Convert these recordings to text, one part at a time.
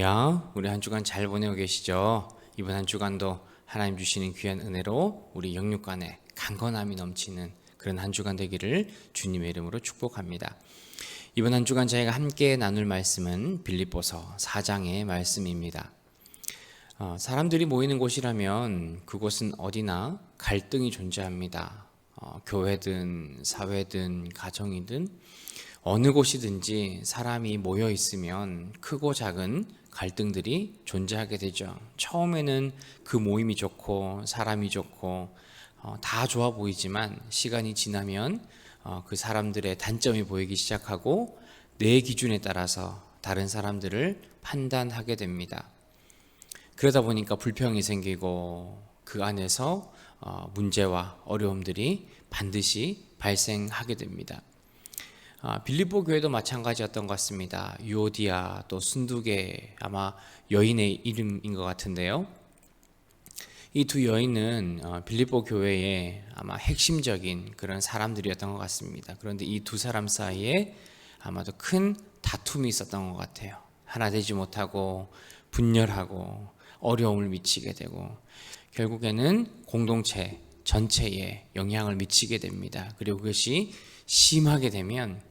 할렐루야. 우리 한 주간 잘 보내고 계시죠? 이번 한 주간도 하나님 주시는 귀한 은혜로 우리 영육간에 강건함이 넘치는 그런 한 주간 되기를 주님의 이름으로 축복합니다. 이번 한 주간 저희가 함께 나눌 말씀은 빌립보서 4장의 말씀입니다. 사람들이 모이는 곳이라면 그곳은 어디나 갈등이 존재합니다. 교회든 사회든 가정이든 어느 곳이든지 사람이 모여 있으면 크고 작은 갈등들이 존재하게 되죠. 처음에는 그 모임이 좋고 사람이 좋고 다 좋아 보이지만 시간이 지나면 그 사람들의 단점이 보이기 시작하고 내 기준에 따라서 다른 사람들을 판단하게 됩니다. 그러다 보니까 불평이 생기고 그 안에서 문제와 어려움들이 반드시 발생하게 됩니다. 빌립보 교회도 마찬가지였던 것 같습니다. 유오디아 또 순두계 아마 여인의 이름인 것 같은데요. 이 두 여인은 빌립보 교회의 아마 핵심적인 그런 사람들이었던 것 같습니다. 그런데 이 두 사람 사이에 아마도 큰 다툼이 있었던 것 같아요. 하나 되지 못하고 분열하고 어려움을 미치게 되고 결국에는 공동체 전체에 영향을 미치게 됩니다. 그리고 그것이 심하게 되면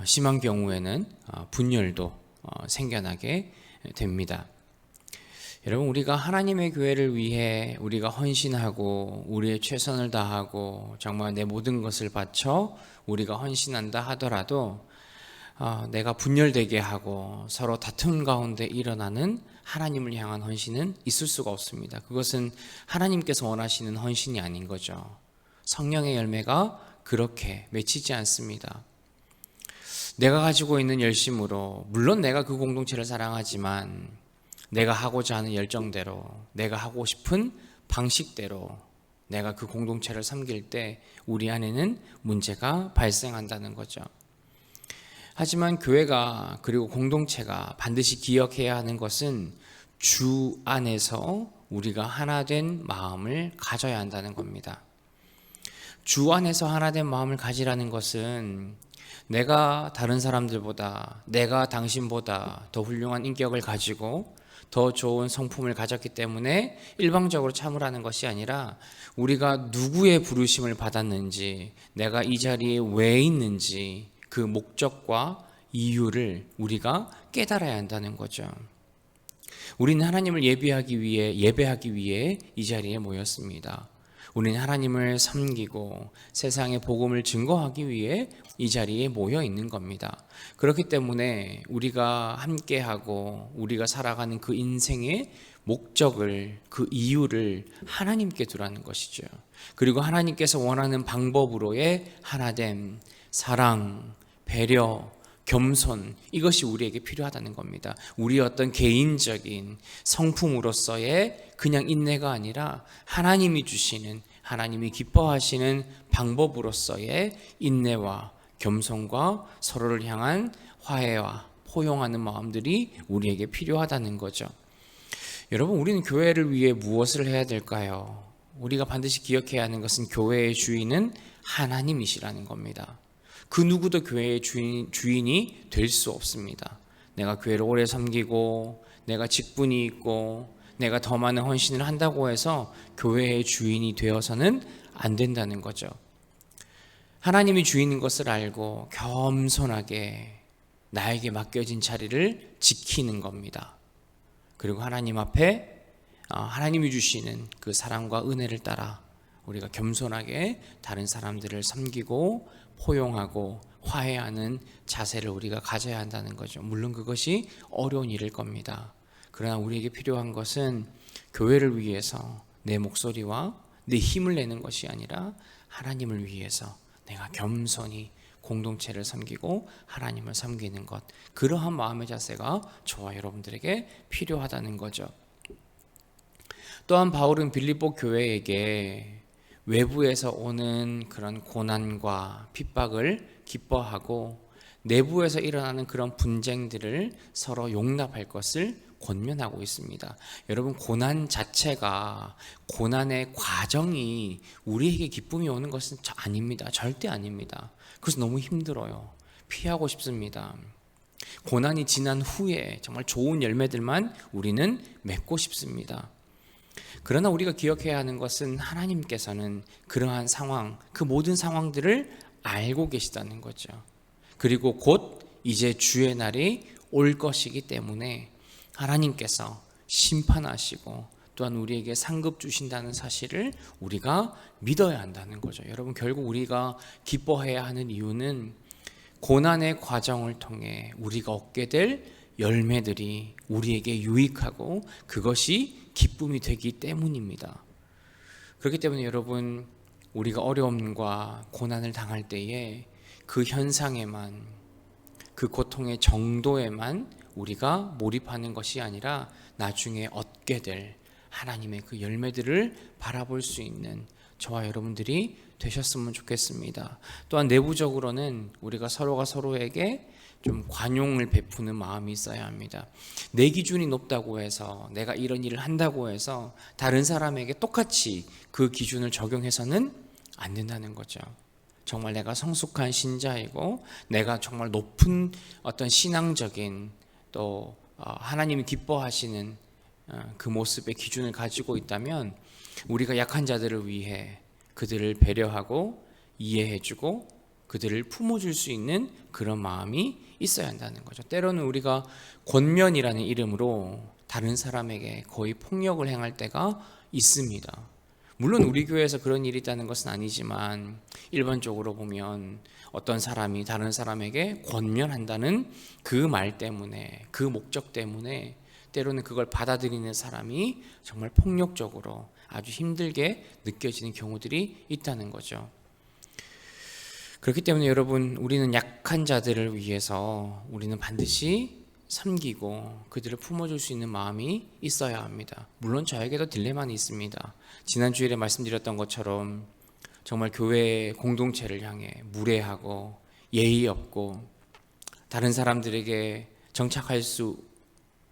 심한 경우에는 분열도 생겨나게 됩니다. 여러분, 우리가 하나님의 교회를 위해 우리가 헌신하고 우리의 최선을 다하고 정말 내 모든 것을 바쳐 우리가 헌신한다 하더라도 내가 분열되게 하고 서로 다툼 가운데 일어나는 하나님을 향한 헌신은 있을 수가 없습니다. 그것은 하나님께서 원하시는 헌신이 아닌 거죠. 성령의 열매가 그렇게 맺히지 않습니다. 내가 가지고 있는 열심으로 물론 내가 그 공동체를 사랑하지만 내가 하고자 하는 열정대로 내가 하고 싶은 방식대로 내가 그 공동체를 섬길 때 우리 안에는 문제가 발생한다는 거죠. 하지만 교회가 그리고 공동체가 반드시 기억해야 하는 것은 주 안에서 우리가 하나 된 마음을 가져야 한다는 겁니다. 주 안에서 하나 된 마음을 가지라는 것은 내가 다른 사람들보다 내가 당신보다 더 훌륭한 인격을 가지고 더 좋은 성품을 가졌기 때문에 일방적으로 참으라는 것이 아니라 우리가 누구의 부르심을 받았는지 내가 이 자리에 왜 있는지 그 목적과 이유를 우리가 깨달아야 한다는 거죠. 우리는 하나님을 예배하기 위해 이 자리에 모였습니다. 우리는 하나님을 섬기고 세상의 복음을 증거하기 위해 이 자리에 모여 있는 겁니다. 그렇기 때문에 우리가 함께하고 우리가 살아가는 그 인생의 목적을, 그 이유를 하나님께 두라는 것이죠. 그리고 하나님께서 원하는 방법으로의 하나됨, 사랑, 배려, 겸손, 이것이 우리에게 필요하다는 겁니다. 우리의 어떤 개인적인 성품으로서의 그냥 인내가 아니라 하나님이 주시는, 하나님이 기뻐하시는 방법으로서의 인내와 겸손과 서로를 향한 화해와 포용하는 마음들이 우리에게 필요하다는 거죠. 여러분, 우리는 교회를 위해 무엇을 해야 될까요? 우리가 반드시 기억해야 하는 것은 교회의 주인은 하나님이시라는 겁니다. 그 누구도 교회의 주인이 될 수 없습니다. 내가 교회를 오래 섬기고 내가 직분이 있고 내가 더 많은 헌신을 한다고 해서 교회의 주인이 되어서는 안 된다는 거죠. 하나님이 주인인 것을 알고 겸손하게 나에게 맡겨진 자리를 지키는 겁니다. 그리고 하나님 앞에 하나님이 주시는 그 사랑과 은혜를 따라 우리가 겸손하게 다른 사람들을 섬기고 포용하고 화해하는 자세를 우리가 가져야 한다는 거죠. 물론 그것이 어려운 일일 겁니다. 그러나 우리에게 필요한 것은 교회를 위해서 내 목소리와 내 힘을 내는 것이 아니라 하나님을 위해서 내가 겸손히 공동체를 섬기고 하나님을 섬기는 것, 그러한 마음의 자세가 저와 여러분들에게 필요하다는 거죠. 또한 바울은 빌립보 교회에게 외부에서 오는 그런 고난과 핍박을 기뻐하고 내부에서 일어나는 그런 분쟁들을 서로 용납할 것을 권면하고 있습니다. 여러분, 고난 자체가, 고난의 과정이 우리에게 기쁨이 오는 것은 아닙니다. 절대 아닙니다. 그래서 너무 힘들어요. 피하고 싶습니다. 고난이 지난 후에 정말 좋은 열매들만 우리는 맺고 싶습니다. 그러나 우리가 기억해야 하는 것은 하나님께서는 그러한 상황, 그 모든 상황들을 알고 계시다는 거죠. 그리고 곧 이제 주의 날이 올 것이기 때문에 하나님께서 심판하시고 또한 우리에게 상급 주신다는 사실을 우리가 믿어야 한다는 거죠. 여러분, 결국 우리가 기뻐해야 하는 이유는 고난의 과정을 통해 우리가 얻게 될 열매들이 우리에게 유익하고 그것이 기쁨이 되기 때문입니다. 그렇기 때문에 여러분, 우리가 어려움과 고난을 당할 때에 그 현상에만, 그 고통의 정도에만 우리가 몰입하는 것이 아니라 나중에 얻게 될 하나님의 그 열매들을 바라볼 수 있는 저와 여러분들이 되셨으면 좋겠습니다. 또한 내부적으로는 우리가 서로가 서로에게 좀 관용을 베푸는 마음이 있어야 합니다. 내 기준이 높다고 해서, 내가 이런 일을 한다고 해서 다른 사람에게 똑같이 그 기준을 적용해서는 안 된다는 거죠. 정말 내가 성숙한 신자이고 내가 정말 높은 어떤 신앙적인 또 하나님이 기뻐하시는 그 모습의 기준을 가지고 있다면 우리가 약한 자들을 위해 그들을 배려하고 이해해주고 그들을 품어줄 수 있는 그런 마음이 있어야 한다는 거죠. 때로는 우리가 권면이라는 이름으로 다른 사람에게 거의 폭력을 행할 때가 있습니다. 물론 우리 교회에서 그런 일이 있다는 것은 아니지만 일반적으로 보면 어떤 사람이 다른 사람에게 권면한다는 그 말 때문에, 그 목적 때문에 때로는 그걸 받아들이는 사람이 정말 폭력적으로 아주 힘들게 느껴지는 경우들이 있다는 거죠. 그렇기 때문에 여러분, 우리는 약한 자들을 위해서 우리는 반드시 섬기고 그들을 품어줄 수 있는 마음이 있어야 합니다. 물론 저에게도 딜레마는 있습니다. 지난 주일에 말씀드렸던 것처럼 정말 교회 공동체를 향해 무례하고 예의 없고 다른 사람들에게 정착할 수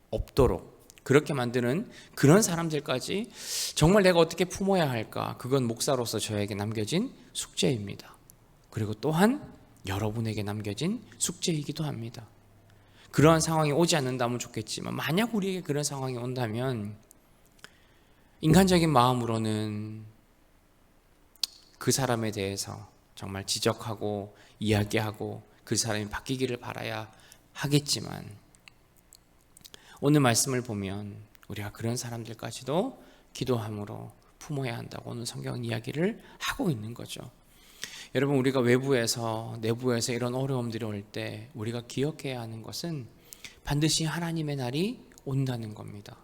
없도록 그렇게 만드는 그런 사람들까지 정말 내가 어떻게 품어야 할까? 그건 목사로서 저에게 남겨진 숙제입니다. 그리고 또한 여러분에게 남겨진 숙제이기도 합니다. 그러한 상황이 오지 않는다면 좋겠지만 만약 우리에게 그런 상황이 온다면 인간적인 마음으로는 그 사람에 대해서 정말 지적하고 이야기하고 그 사람이 바뀌기를 바라야 하겠지만 오늘 말씀을 보면 우리가 그런 사람들까지도 기도함으로 품어야 한다고 오늘 성경은 이야기를 하고 있는 거죠. 여러분, 우리가 외부에서 내부에서 이런 어려움들이 올 때 우리가 기억해야 하는 것은 반드시 하나님의 날이 온다는 겁니다.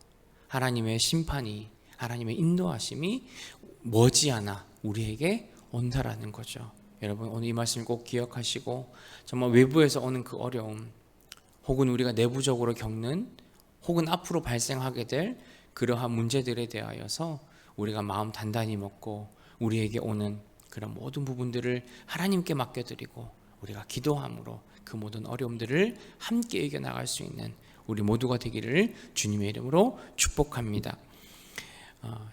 하나님의 심판이, 하나님의 인도하심이 머지않아 우리에게 온다라는 거죠. 여러분, 오늘 이 말씀 꼭 기억하시고 정말 외부에서 오는 그 어려움 혹은 우리가 내부적으로 겪는 혹은 앞으로 발생하게 될 그러한 문제들에 대하여서 우리가 마음 단단히 먹고 우리에게 오는 그런 모든 부분들을 하나님께 맡겨드리고 우리가 기도함으로 그 모든 어려움들을 함께 이겨나갈 수 있는 우리 모두가 되기를 주님의 이름으로 축복합니다.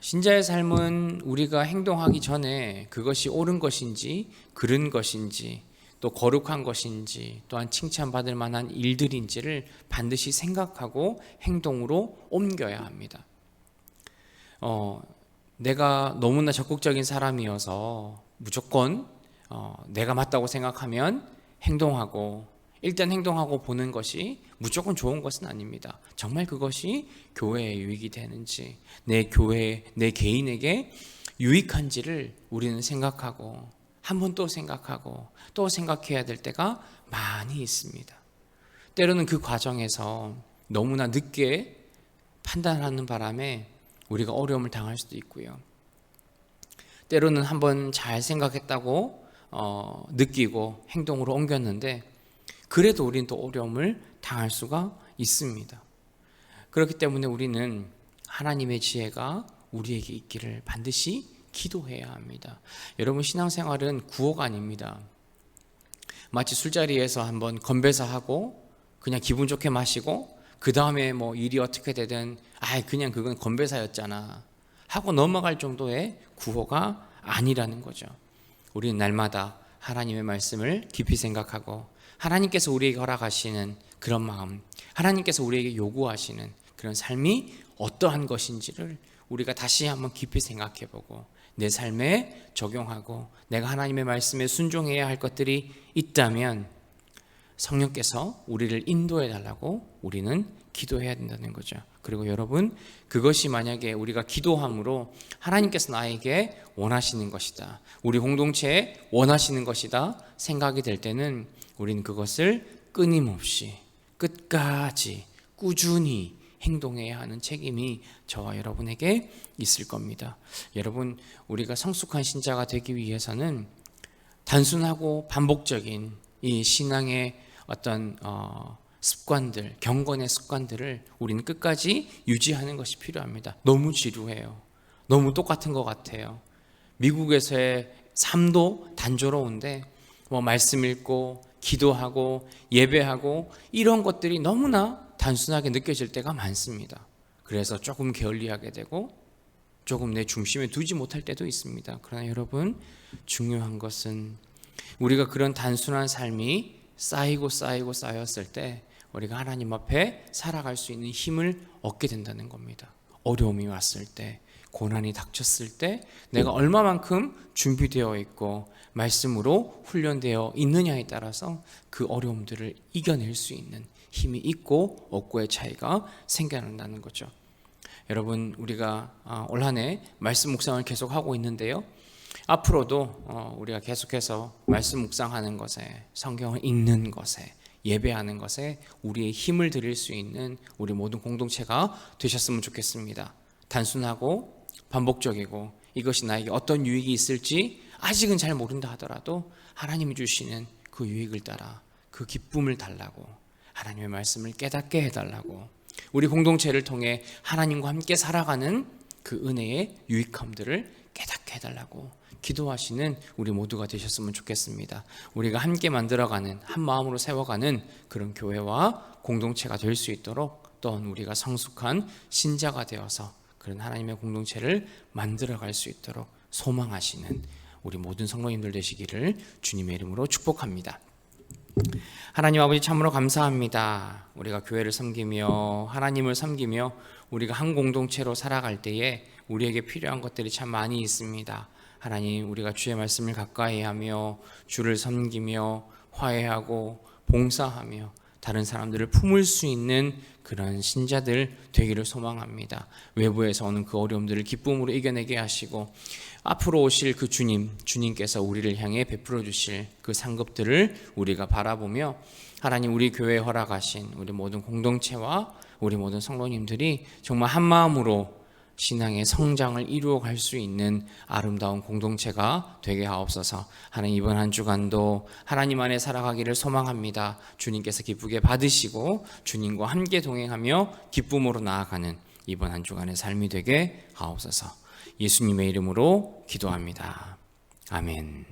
신자의 삶은 우리가 행동하기 전에 그것이 옳은 것인지 그른 것인지 또 거룩한 것인지 또한 칭찬받을 만한 일들인지를 반드시 생각하고 행동으로 옮겨야 합니다. 내가 너무나 적극적인 사람이어서 무조건 내가 맞다고 생각하면 행동하고 일단 행동하고 보는 것이 무조건 좋은 것은 아닙니다. 정말 그것이 교회에 유익이 되는지 내 교회, 내 개인에게 유익한지를 우리는 생각하고 한 번 또 생각하고 또 생각해야 될 때가 많이 있습니다. 때로는 그 과정에서 너무나 늦게 판단하는 바람에 우리가 어려움을 당할 수도 있고요. 때로는 한번 잘 생각했다고 느끼고 행동으로 옮겼는데 그래도 우리는 또 어려움을 당할 수가 있습니다. 그렇기 때문에 우리는 하나님의 지혜가 우리에게 있기를 반드시 기도해야 합니다. 여러분, 신앙생활은 구호가 아닙니다. 마치 술자리에서 한번 건배사하고 그냥 기분 좋게 마시고 그 다음에 뭐 일이 어떻게 되든 그냥 그건 건배사였잖아 하고 넘어갈 정도의 구호가 아니라는 거죠. 우리는 날마다 하나님의 말씀을 깊이 생각하고 하나님께서 우리에게 허락하시는 그런 마음, 하나님께서 우리에게 요구하시는 그런 삶이 어떠한 것인지를 우리가 다시 한번 깊이 생각해보고 내 삶에 적용하고 내가 하나님의 말씀에 순종해야 할 것들이 있다면 성령께서 우리를 인도해 달라고 우리는 기도해야 된다는 거죠. 그리고 여러분, 그것이 만약에 우리가 기도함으로 하나님께서 나에게 원하시는 것이다, 우리 공동체에 원하시는 것이다 생각이 될 때는 우리는 그것을 끊임없이 끝까지 꾸준히 행동해야 하는 책임이 저와 여러분에게 있을 겁니다. 여러분, 우리가 성숙한 신자가 되기 위해서는 단순하고 반복적인 이 신앙의 어떤 습관들, 경건의 습관들을 우리는 끝까지 유지하는 것이 필요합니다. 너무 지루해요. 너무 똑같은 것 같아요. 미국에서의 삶도 단조로운데 말씀 읽고 기도하고 예배하고 이런 것들이 너무나 단순하게 느껴질 때가 많습니다. 그래서 조금 게을리하게 되고 조금 내 중심에 두지 못할 때도 있습니다. 그러나 여러분, 중요한 것은 우리가 그런 단순한 삶이 쌓였을 때 우리가 하나님 앞에 살아갈 수 있는 힘을 얻게 된다는 겁니다. 어려움이 왔을 때, 고난이 닥쳤을 때 내가 얼마만큼 준비되어 있고 말씀으로 훈련되어 있느냐에 따라서 그 어려움들을 이겨낼 수 있는 힘이 있고 없고의 차이가 생겨난다는 거죠. 여러분, 우리가 올 한 해 말씀 묵상을 계속하고 있는데요, 앞으로도 우리가 계속해서 말씀 묵상하는 것에, 성경을 읽는 것에, 예배하는 것에 우리의 힘을 드릴 수 있는 우리 모든 공동체가 되셨으면 좋겠습니다. 단순하고 반복적이고 이것이 나에게 어떤 유익이 있을지 아직은 잘 모른다 하더라도 하나님이 주시는 그 유익을 따라 그 기쁨을 달라고, 하나님의 말씀을 깨닫게 해달라고, 우리 공동체를 통해 하나님과 함께 살아가는 그 은혜의 유익함들을 깨닫게 해달라고 기도하시는 우리 모두가 되셨으면 좋겠습니다. 우리가 함께 만들어가는, 한 마음으로 세워가는 그런 교회와 공동체가 될 수 있도록, 또한 우리가 성숙한 신자가 되어서 그런 하나님의 공동체를 만들어갈 수 있도록 소망하시는 우리 모든 성도님들 되시기를 주님의 이름으로 축복합니다. 하나님 아버지, 참으로 감사합니다. 우리가 교회를 섬기며 하나님을 섬기며 우리가 한 공동체로 살아갈 때에 우리에게 필요한 것들이 참 많이 있습니다. 하나님, 우리가 주의 말씀을 가까이 하며 주를 섬기며 화해하고 봉사하며 다른 사람들을 품을 수 있는 그런 신자들 되기를 소망합니다. 외부에서 오는 그 어려움들을 기쁨으로 이겨내게 하시고 앞으로 오실 그 주님께서 우리를 향해 베풀어 주실 그 상급들을 우리가 바라보며 하나님, 우리 교회에 허락하신 우리 모든 공동체와 우리 모든 성도님들이 정말 한 마음으로 신앙의 성장을 이루어갈 수 있는 아름다운 공동체가 되게 하옵소서. 하나님, 이번 한 주간도 하나님 안에 살아가기를 소망합니다. 주님께서 기쁘게 받으시고 주님과 함께 동행하며 기쁨으로 나아가는 이번 한 주간의 삶이 되게 하옵소서. 예수님의 이름으로 기도합니다. 아멘.